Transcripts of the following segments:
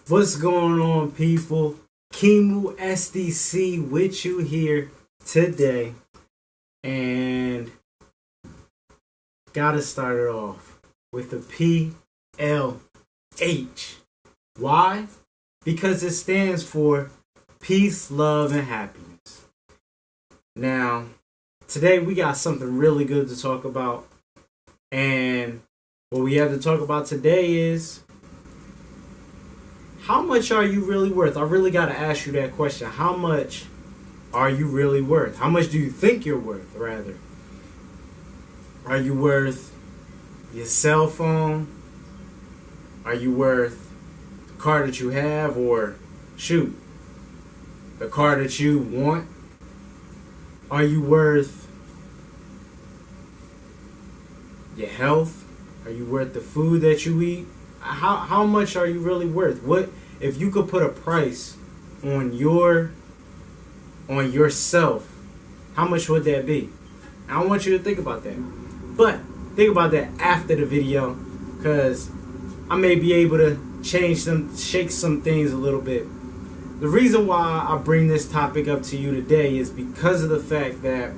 What's going on, people? Kimu SDC with you here today, and gotta start it off with the PLH. Why? Because it stands for peace, love, and happiness. Now, today we got something really good to talk about, and what we have to talk about today is, how much are you really worth? I really got to ask you that question. How much are you really worth? How much do you think you're worth, rather? Are you worth your cell phone? Are you worth the car that you have? Or, shoot, the car that you want? Are you worth your health? Are you worth the food that you eat? How much are you really worth? What if you could put a price on yourself? How much would that be? I want you to think about that. But think about that after the video, because I may be able to shake some things a little bit. The reason why I bring this topic up to you today is because of the fact that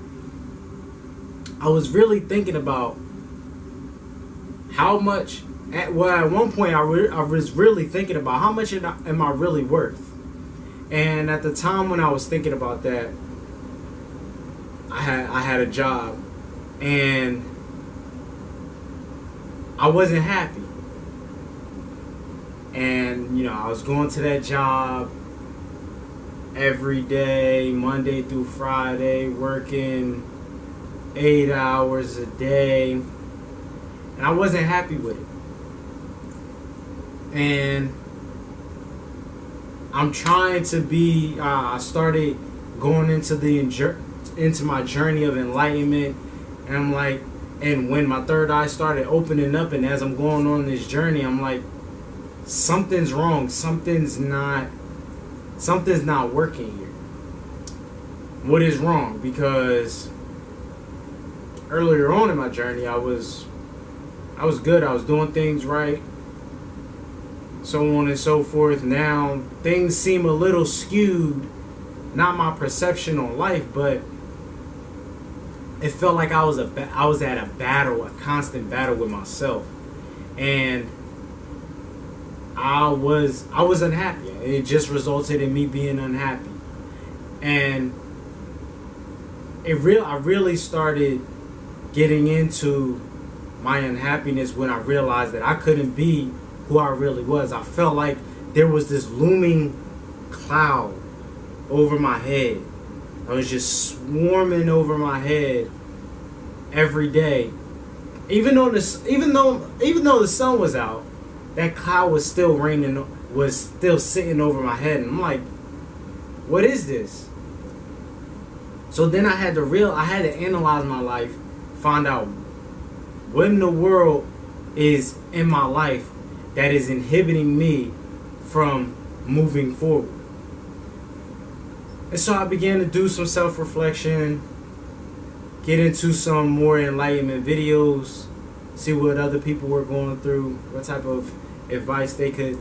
I was really thinking about how much. At one point, I was really thinking about how much am I really worth? And at the time when I was thinking about that, I had a job, and I wasn't happy. And I was going to that job every day, Monday through Friday, working 8 hours a day, and I wasn't happy with it. And I'm trying to be. I started going into my journey of enlightenment, and I'm like, and when my third eye started opening up, and as I'm going on this journey, I'm like, something's wrong. Something's not working here. What is wrong? Because earlier on in my journey, I was good. I was doing things right, so on and so forth. Now things seem a little skewed, not my perception on life, but it felt like I was at a battle, a constant battle with myself, and I was unhappy. It just resulted in me being unhappy, and I really started getting into my unhappiness when I realized that I couldn't be who I really was. I felt like there was this looming cloud over my head. I was just swarming over my head every day. Even though the sun was out, that cloud was still sitting over my head, and I'm like, what is this? So then I had to analyze my life, find out what in the world is in my life that is inhibiting me from moving forward. And so I began to do some self-reflection, get into some more enlightenment videos, see what other people were going through, what type of advice they could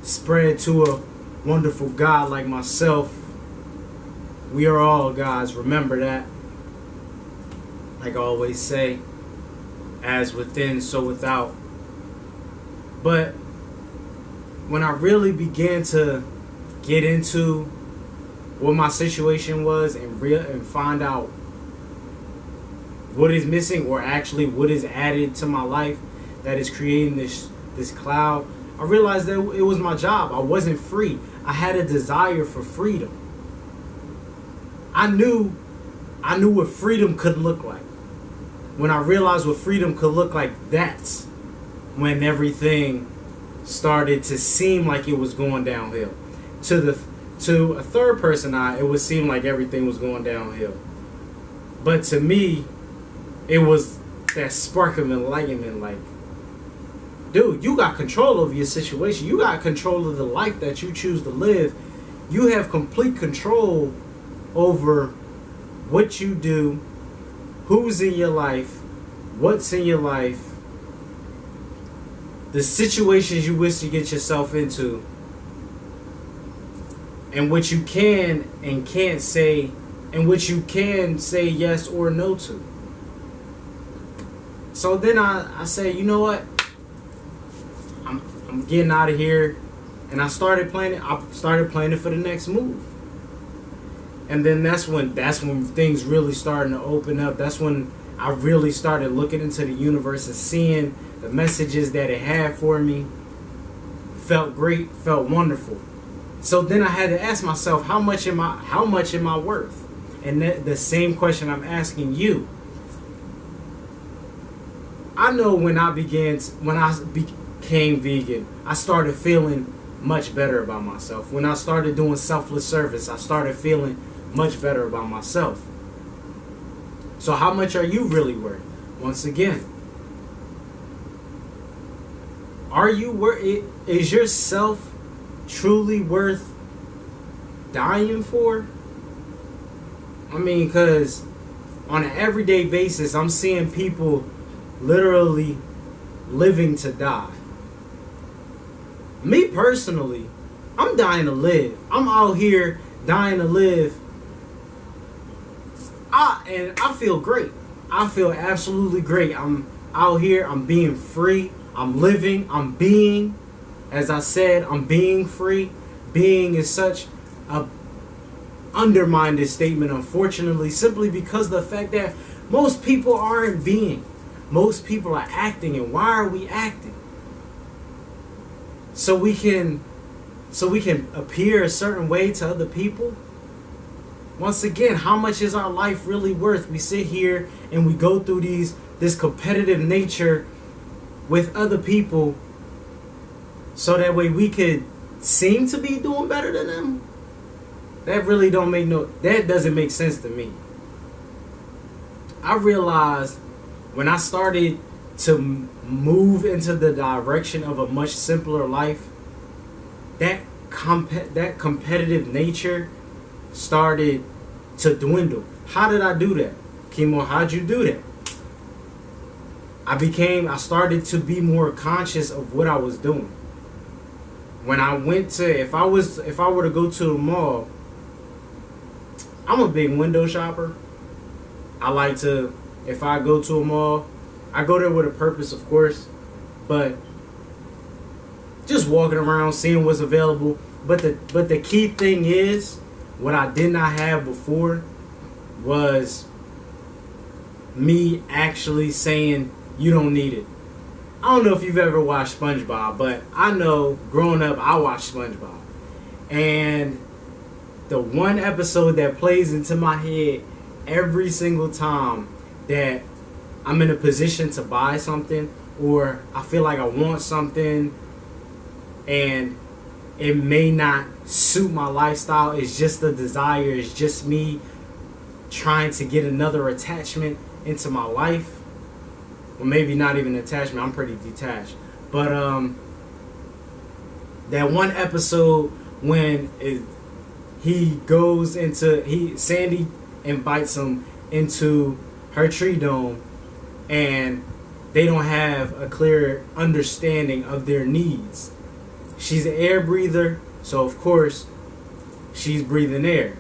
spread to a wonderful God like myself. We are all gods, remember that. Like I always say, as within, so without. But when I really began to get into what my situation was and find out what is missing, or actually what is added to my life that is creating this cloud, I realized that it was my job. I wasn't free. I had a desire for freedom. I knew what freedom could look like. When I realized what freedom could look like, that's when everything started to seem like it was going downhill. To a third person eye, it would seem like everything was going downhill. But to me, it was that spark of enlightenment, like, dude, you got control over your situation. You got control of the life that you choose to live. You have complete control over what you do, who's in your life, what's in your life, the situations you wish to get yourself into. and what you can and can't say, and what you can say yes or no to. So then I say, you know what? I'm getting out of here, and I started planning. I started planning for the next move, and then that's when things really starting to open up. That's when I really started looking into the universe and seeing the messages that it had for me. Felt great, felt wonderful. So then I had to ask myself, how much am I worth? And the same question I'm asking you. I know when I became vegan, I started feeling much better about myself. When I started doing selfless service, I started feeling much better about myself. So how much are you really worth? Once again, are you worth it? Is yourself truly worth dying for? I mean, because on an everyday basis, I'm seeing people literally living to die. Me personally, I'm dying to live. I'm out here dying to live. I feel great. I feel absolutely great. I'm out here. I'm being free. I'm living. I'm being. As I said, I'm being free. Being is such a undermined statement, unfortunately, simply because of the fact that most people aren't being. Most people are acting. And why are we acting? So we can appear a certain way to other people. Once again, how much is our life really worth? We sit here and we go through this competitive nature with other people so that way we could seem to be doing better than them. That doesn't make sense to me. I realized when I started to move into the direction of a much simpler life, that competitive nature started to dwindle. How did I do that? Kimo, how'd you do that? I started to be more conscious of what I was doing. When I went to, if I were to go to the mall, I'm a big window shopper. I like to, if I go to a mall, I go there with a purpose, of course, but just walking around, seeing what's available. But the key thing is, what I did not have before was me actually saying, you don't need it. I don't know if you've ever watched SpongeBob, but I know growing up, I watched SpongeBob. And the one episode that plays into my head every single time that I'm in a position to buy something, or I feel like I want something and it may not suit my lifestyle, it's just a desire, it's just me trying to get another attachment into my life. Well, maybe not even attachment, I'm pretty detached. But that one episode when Sandy invites him into her tree dome, and they don't have a clear understanding of their needs. She's an air breather, so of course she's breathing air.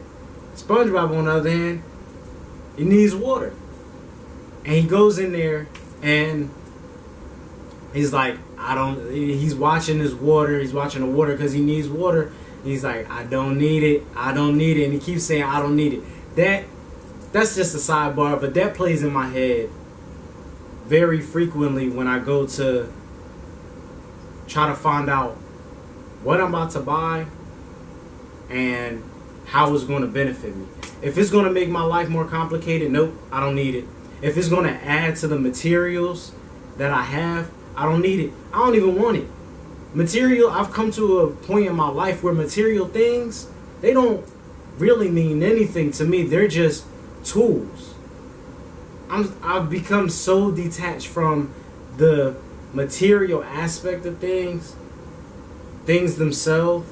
SpongeBob, on the other hand, he needs water. And he goes in there and he's like, he's watching the water because he needs water. He's like, I don't need it. And he keeps saying, I don't need it. That's just a sidebar, but that plays in my head very frequently when I go to try to find out what I'm about to buy and how it's going to benefit me. If it's going to make my life more complicated, nope, I don't need it. If it's going to add to the materials that I have, I don't need it. I don't even want it. I've come to a point in my life where material things, they don't really mean anything to me. They're just tools. I've become so detached from the material aspect of things themselves,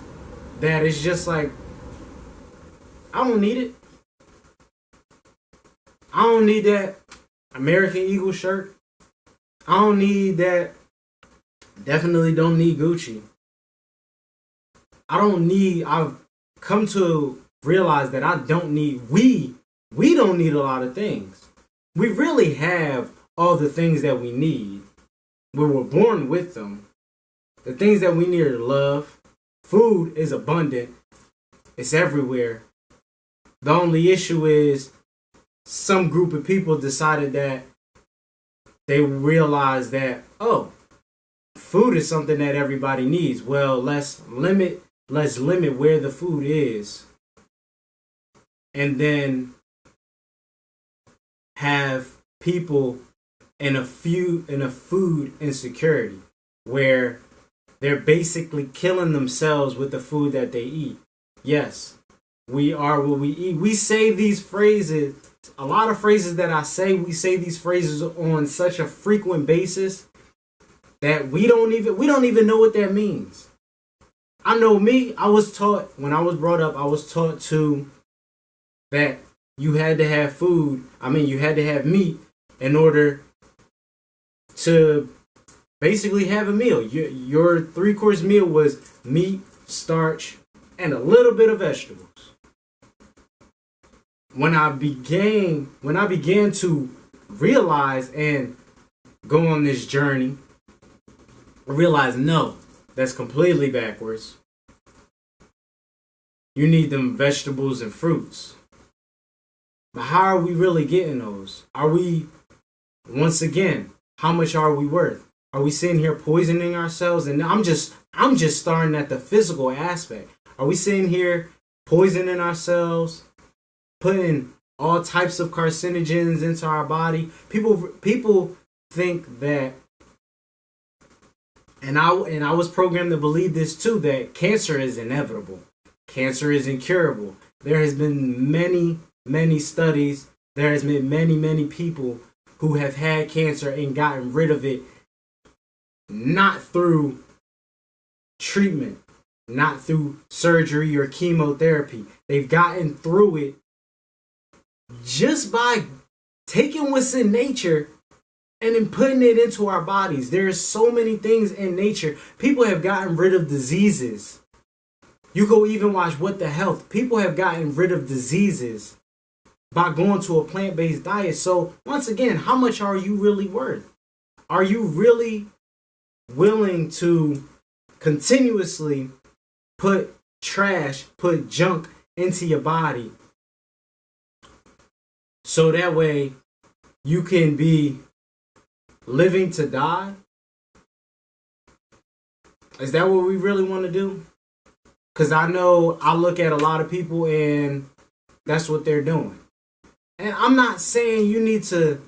that it's just like, I don't need it. I don't need that American Eagle shirt. I don't need that. Definitely don't need Gucci. come to realize that we don't need a lot of things. We really have all the things that we need. We were born with them. The things that we need are love. Food is abundant. It's everywhere. The only issue is some group of people decided that they realized that, oh, food is something that everybody needs. Well, let's limit where the food is. And then have people in a food insecurity where they're basically killing themselves with the food that they eat. Yes, we are what we eat. We say these phrases, a lot of phrases that I say, we say these phrases on such a frequent basis that we don't even know what that means. I know me, I was taught, when I was brought up, I was taught that you had to have food. You had to have meat in order to basically have a meal. Your 3-course meal was meat, starch, and a little bit of vegetables. When I began to realize and go on this journey, I realized, no, that's completely backwards. You need them vegetables and fruits. But how are we really getting those? Are we, once again, how much are we worth? Are we sitting here poisoning ourselves? And I'm just starting at the physical aspect. Are we sitting here poisoning ourselves, putting all types of carcinogens into our body? People think that, and I was programmed to believe this too, that cancer is inevitable. Cancer is incurable. There has been many studies. There has been many people who have had cancer and gotten rid of it, not through treatment, not through surgery or chemotherapy. They've gotten through it just by taking what's in nature and then putting it into our bodies. There's so many things in nature. People have gotten rid of diseases. You go even watch What the Health. People have gotten rid of diseases by going to a plant-based diet. So once again, how much are you really worth? Are you really willing to continuously put junk into your body so that way you can be living to die? Is that what we really want to do? Because I know I look at a lot of people and that's what they're doing. And I'm not saying you need to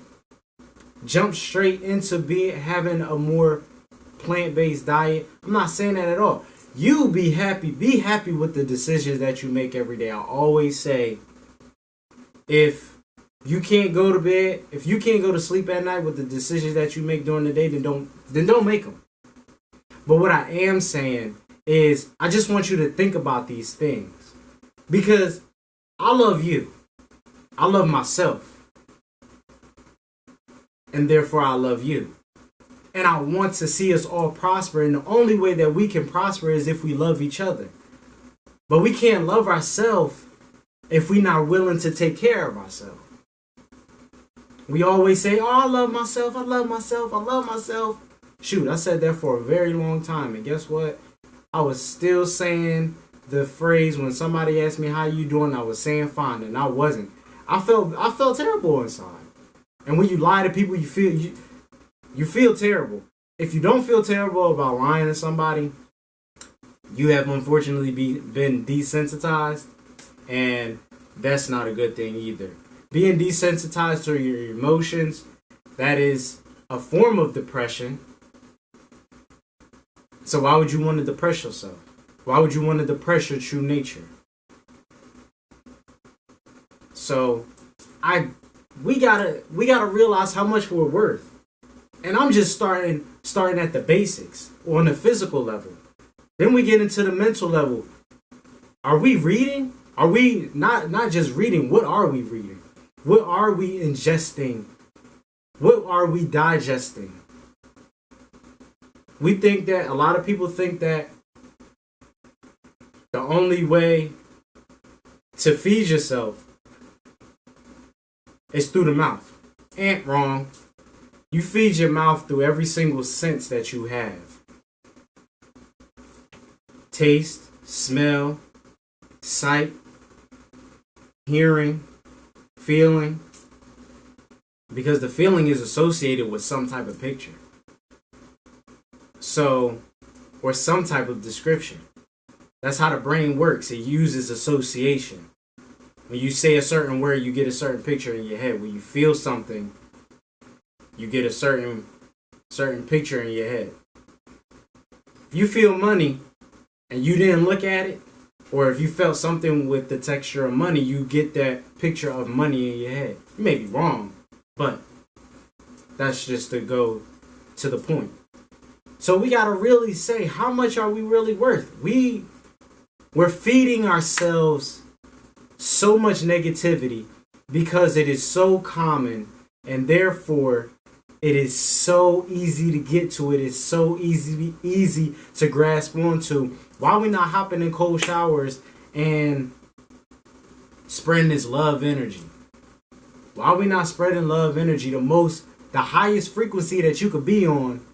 jump straight into having a more plant-based diet. I'm not saying that at all. You be happy with the decisions that you make every day. I always say, if you can't go to bed, if you can't go to sleep at night with the decisions that you make during the day, then don't make them. But what I am saying is, I just want you to think about these things, because I love you. I love myself. And therefore I love you. And I want to see us all prosper. And the only way that we can prosper is if we love each other. But we can't love ourselves if we're not willing to take care of ourselves. We always say, oh, I love myself, I love myself, I love myself. Shoot, I said that for a very long time. And guess what? I was still saying the phrase when somebody asked me, how you doing? I was saying fine, and I wasn't. I felt terrible inside. And when you lie to people, you feel terrible. If you don't feel terrible about lying to somebody, you have unfortunately been desensitized, and that's not a good thing either. Being desensitized to your emotions, that is a form of depression. So why would you want to depress yourself? Why would you want to depress your true nature? So we gotta realize how much we're worth. And I'm just starting at the basics, on the physical level. Then we get into the mental level. Are we reading? Are we not just reading? What are we reading? What are we ingesting? What are we digesting? A lot of people think that the only way to feed yourself is through the mouth. Ain't wrong. You feed your mouth through every single sense that you have. Taste, smell, sight, hearing, feeling. Because the feeling is associated with some type of picture. So, or some type of description. That's how the brain works. It uses association. When you say a certain word, you get a certain picture in your head. When you feel something, you get a certain picture in your head. If you feel money and you didn't look at it, or if you felt something with the texture of money, you get that picture of money in your head. You may be wrong, but that's just to go to the point. So we got to really say, how much are we really worth? We're feeding ourselves so much negativity because it is so common, and therefore it is so easy to get to. It is so easy to grasp onto. Why are we not hopping in cold showers and spreading this love energy? Why are we not spreading love energy, the highest frequency that you could be on?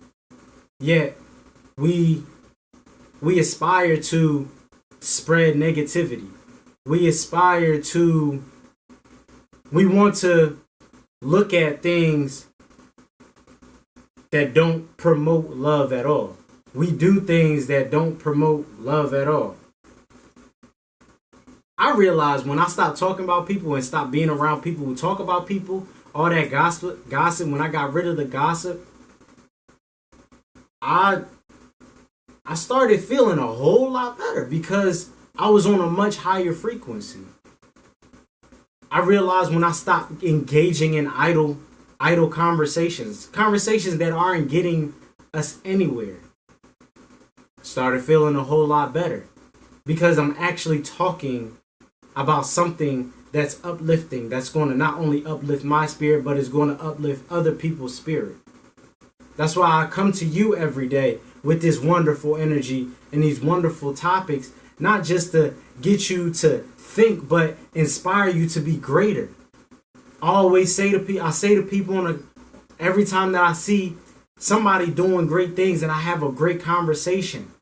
Yet we aspire to spread negativity. We want to look at things that don't promote love at all. We do things that don't promote love at all. I realized when I stopped talking about people and stopped being around people who talk about people, all that gossip, when I got rid of the gossip, I started feeling a whole lot better because I was on a much higher frequency. I realized when I stopped engaging in idle conversations that aren't getting us anywhere, started feeling a whole lot better because I'm actually talking about something that's uplifting, that's going to not only uplift my spirit, but is going to uplift other people's spirit. That's why I come to you every day with this wonderful energy and these wonderful topics, not just to get you to think, but inspire you to be greater. I always say to people, every time that I see somebody doing great things and I have a great conversation,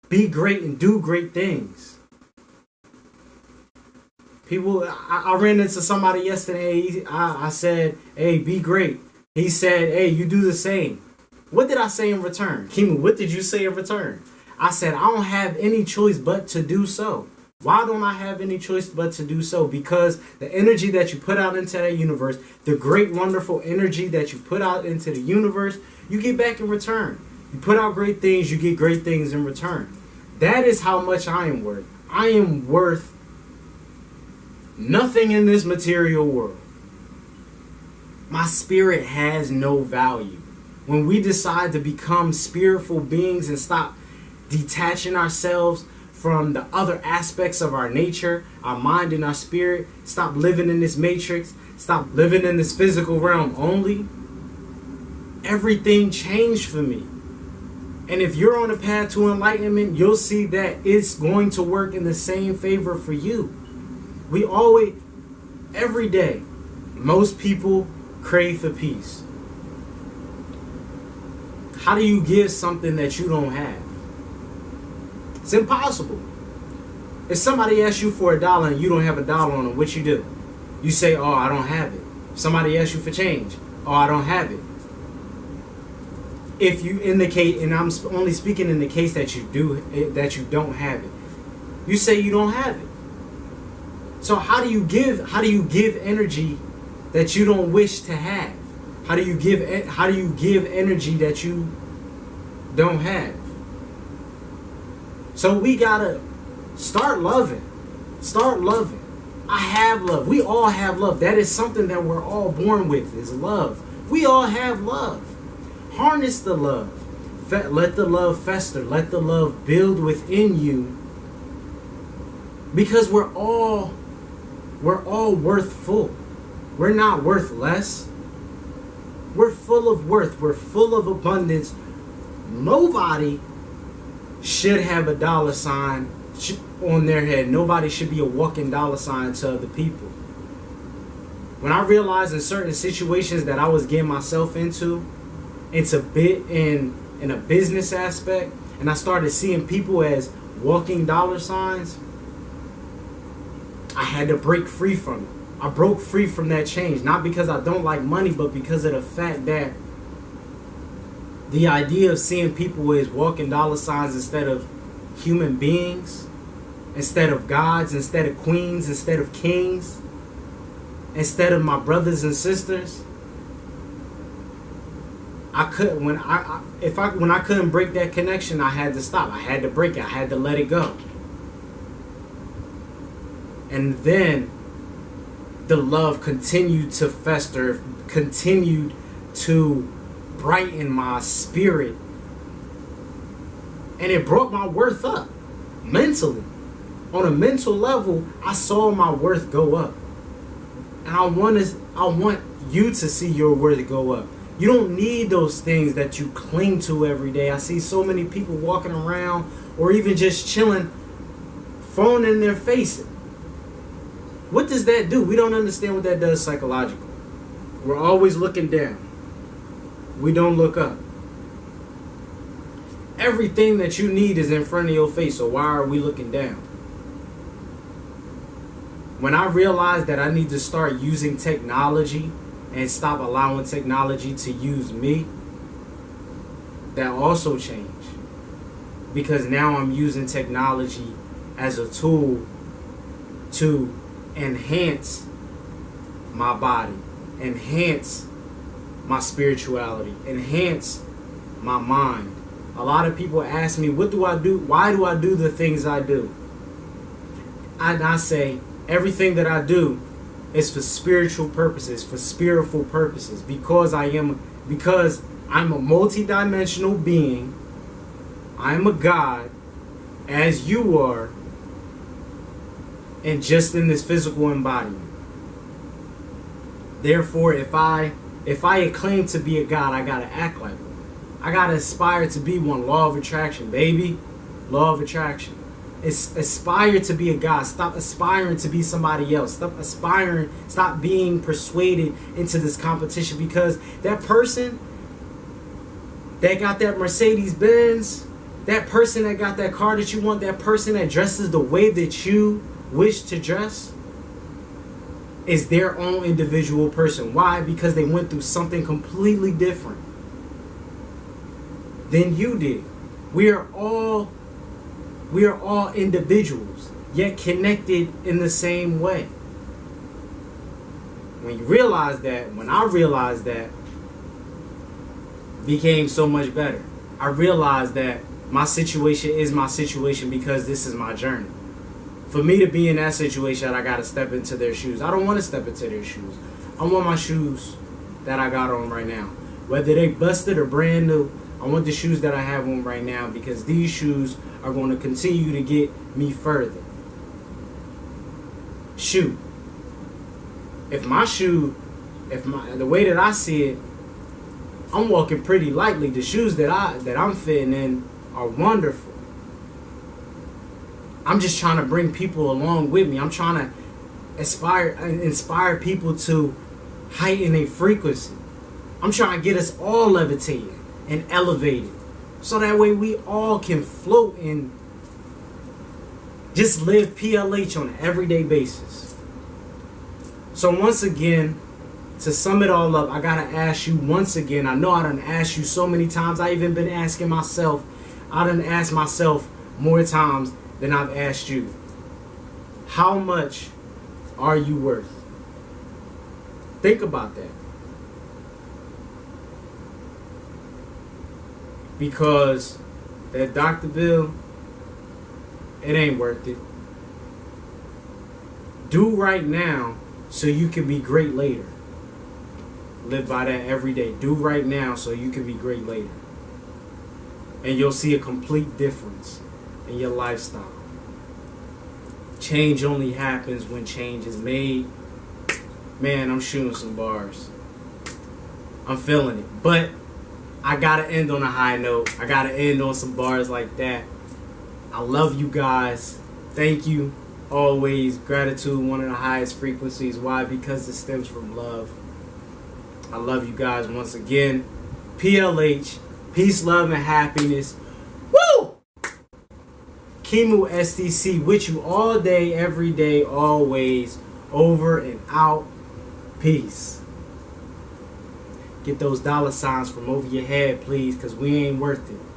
be great and do great things. I ran into somebody yesterday. I said, hey, be great. He said, hey, you do the same. What did I say in return? Kimi, what did you say in return? I said, I don't have any choice but to do so. Why don't I have any choice but to do so? Because the energy that you put out into that universe, the great, wonderful energy that you put out into the universe, you get back in return. You put out great things, you get great things in return. That is how much I am worth. I am worth nothing in this material world. My spirit has no value. When we decide to become spiritual beings and stop detaching ourselves from the other aspects of our nature, our mind and our spirit, stop living in this matrix, stop living in this physical realm only, everything changed for me. And if you're on a path to enlightenment, you'll see that it's going to work in the same favor for you. We always, every day, most people crave for peace. How do you give something that you don't have? It's impossible. If somebody asks you for $1 and you don't have $1 on them, what you do? You say, oh, I don't have it. If somebody asks you for change, oh, I don't have it. If you indicate, and I'm only speaking in the case that you don't have it, you say you don't have it. So how do you give energy that you don't wish to have? How do you give energy that you don't have? So we gotta start loving. Start loving. I have love. We all have love. That is something that we're all born with, is love. We all have love. Harness the love. Let the love fester. Let the love build within you. Because we're all worth full. We're not worth less. We're full of worth. We're full of abundance. Nobody should have $1 on their head. Nobody should be a walking dollar sign to other people. When I realized in certain situations that I was getting myself into bit in a business aspect, and I started seeing people as walking dollar signs, I had to break free from it. I broke free from that change, not because I don't like money, but because of the fact that the idea of seeing people as walking dollar signs instead of human beings, instead of gods, instead of queens, instead of kings, instead of my brothers and sisters, when I couldn't break that connection, I had to stop. I had to break it. I had to let it go. And then the love continued to fester, continued to brighten my spirit, and it brought my worth up mentally. On a mental level, I saw my worth go up, and I want you to see your worth go up. You don't need those things that you cling to every day. I see so many people walking around or even just chilling, phone in their face. What does that do? We don't understand what that does psychologically. We're always looking down. We don't look up. Everything that you need is in front of your face, so why are we looking down? When I realized that I need to start using technology and stop allowing technology to use me, that also changed. Because now I'm using technology as a tool to enhance my body, enhance my spirituality, enhance my mind. A lot of people ask me, what do I do? Why do I do the things I do? I say, everything that I do is for spiritual purposes, for spiritual purposes, because I'm a multi-dimensional being. I'm a God, as you are, and just in this physical embodiment. Therefore, if I claim to be a God, I gotta act like one. I gotta aspire to be one. Law of attraction, baby. Law of attraction. Aspire to be a God. Stop aspiring to be somebody else. Stop being persuaded into this competition, because that person that got that Mercedes Benz, that person that got that car that you want, that person that dresses the way that you wish to dress, is their own individual person. Why? Because they went through something completely different than you did. We are all individuals, yet connected in the same way. When I realized that, it became so much better. I realized that my situation is my situation because this is my journey. For me to be in that situation, I gotta step into their shoes. I don't want to step into their shoes. I want my shoes that I got on right now. Whether they busted or brand new, I want the shoes that I have on right now, because these shoes are going to continue to get me further. Shoot. The way that I see it, I'm walking pretty lightly. The shoes that I'm fitting in are wonderful. I'm just trying to bring people along with me. I'm trying to inspire people to heighten their frequency. I'm trying to get us all levitating and elevated, so that way we all can float and just live PLH on an everyday basis. So once again, to sum it all up, I gotta ask you once again. I know I done asked you so many times. I even been asking myself. I done asked myself more times than I've asked you. How much are you worth? Think about that. Because that Dr. Bill, it ain't worth it. Do right now so you can be great later. Live by that every day. Do right now so you can be great later. And you'll see a complete difference in your lifestyle. Change only happens when change is made. Man, I'm shooting some bars. I'm feeling it. But I gotta end on a high note. I gotta end on some bars like that. I love you guys. Thank you. Always. Gratitude, one of the highest frequencies. Why? Because it stems from love. I love you guys once again. PLH. Peace, love, and happiness. Woo! Kimu SDC with you all day, every day, always. Over and out. Peace. Get those dollar signs from over your head, please, because we ain't worth it.